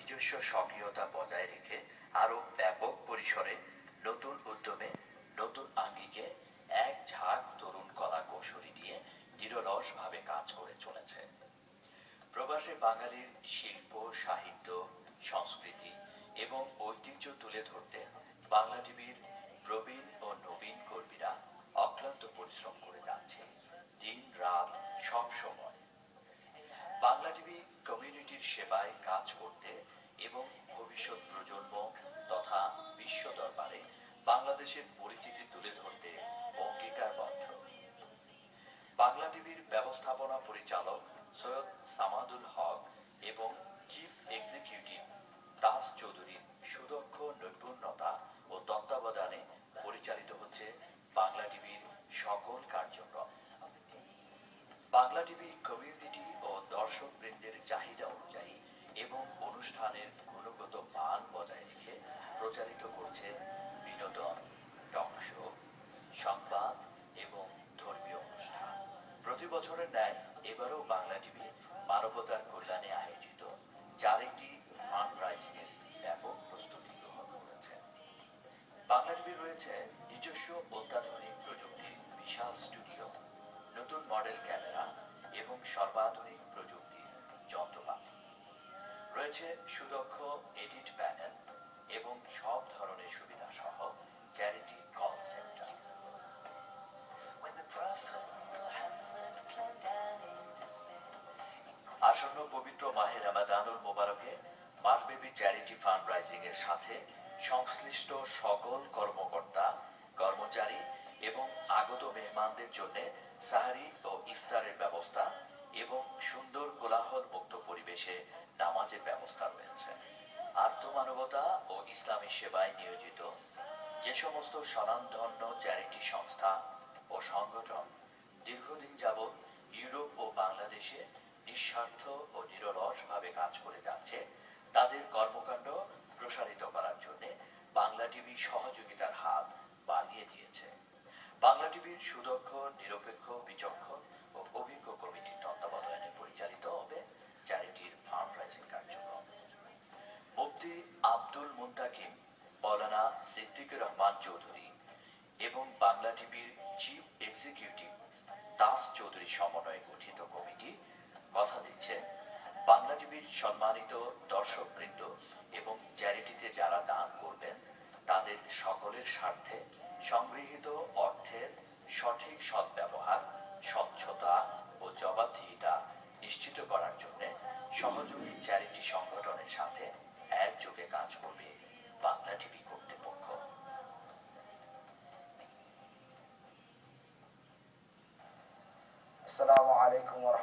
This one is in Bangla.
নিজস্ব সক্রিয়তা বজায় রেখে আরো ব্যাপক পরিসরে নতুন উদ্যমে নতুন আঙ্গিকে এক ঝাঁক তরুণ কলা কৌশলী নিয়ে নিরলসভাবে কাজ করে চলেছে। প্রবাসী বাঙালির শিল্প, সাহিত্য, সংস্কৃতি এবং ঐতিহ্য তুলে ধরতে বাংলা টিভির প্রবীণ ও নবীন কর্মীরা অক্লান্ত পরিশ্রম করে যাচ্ছে দিন রাত সব সময়। বাংলা টিভি কমিউনিটির সেবায় কাজ করতে এবং ভবিষ্যৎ প্রজন্ম তথা বিশ্ব দরবারে বাংলাদেশের পরিচিতি তুলে ধরতে অঙ্গীকারবদ্ধ। বাংলা টিভির ব্যবস্থাপনা পরিচালক সৈয়দ সামাদুল হক এবং চিফ এক্সিকিউটিভ দাস চৌধুরীর সুদক্ষ নৈপুণ্যতা ও তত্ত্বাবধানে পরিচালিত হচ্ছে বাংলা টিভির সকল কার্যক্রম। বাংলা টিভি কমিউনিটি ও দর্শক বৃন্দের চাহিদা অনুযায়ী এবং অনুষ্ঠানের গুণগত মান বজায় রেখে প্রচারিত করছে বিনোদন, টক শো, সংবাদ এবং ধর্মীয় অনুষ্ঠান। প্রতি বছরের ন্যায় এবারও বাংলা টিভি মানবতার কল্যাণে আয়োজিত চ্যারিটি ফান্ড রাইজিং এর ব্যাপক প্রস্তুতি গ্রহণ করেছে। বাংলা টিভি রয়েছে নিজস্ব অত্যাধুনিক প্রযুক্তির বিশাল স্টুডিও, নতুন মডেল ক্যামেরা এবং সর্বাধুনিক প্রযুক্তির যন্ত্রপাতি। রয়েছে সুদক্ষ এডিট প্যানেল এবং সব ধরনের সুবিধা সহ চ্যারিটি কল সেন্টার। আসন্ন পবিত্র মাহে রমাদানুল মোবারকে মাসব্যাপী চ্যারিটি ফান্ড রাইজিং এর সাথে সংশ্লিষ্ট সকল কর্মকর্তা, কর্মচারী এবং আগত মেহমানদের জন্য সাহারি ও ইফতারের ব্যবস্থা এবং সুন্দর কোলাহল মুক্ত পরিবেশে নামাজের ব্যবস্থা রয়েছে। আর্তমানবতা ও ইসলামী সেবায় নিয়োজিত যে সমস্ত স্বনামধন্য চ্যারিটি সংস্থা ও সংগঠন দীর্ঘদিন যাবৎ ইউরোপ ও বাংলাদেশে নিঃস্বার্থ ও নিরলসভাবে কাজ করে যাচ্ছে, তাদের কর্মকাণ্ড প্রসারিত করার জন্য বাংলা টিভি সহযোগিতার হাত বাড়িয়ে দিয়েছে। বাংলা টিভির সুদক্ষ, নিরপেক্ষ, বিচক্ষণ ও অভিজ্ঞ কমিটির তত্ত্বাবধানে পরিচালিত হবে চ্যারিটির ফান্ড রাইজিং কার্যক্রম। মুফতি আব্দুল মুন্তাকিম, মৌলানা সিদ্দিকুর রহমান চৌধুরী এবং বাংলা টিভির চিফ এক্সিকিউটিভ দাস চৌধুরী সমন্বয়ে গঠিত কমিটি কথা দিচ্ছে বাংলা টিভির সম্মানিত দর্শকবৃন্দ এবং চ্যারিটিতে যারা দান করবেন তাদের সকলের স্বার্থে সংগৃহীত অর্থের সঠিক সদ্ব্যবহার, স্বচ্ছতা ও জবাবদিহিতা নিশ্চিত করার জন্য সহযোগী চ্যারিটি সংগঠনের সাথে একযোগে কাজ করবে বাংলা টিভি কর্তৃপক্ষ। আসসালামু আলাইকুম ওয়া রাহমাতুল্লাহ।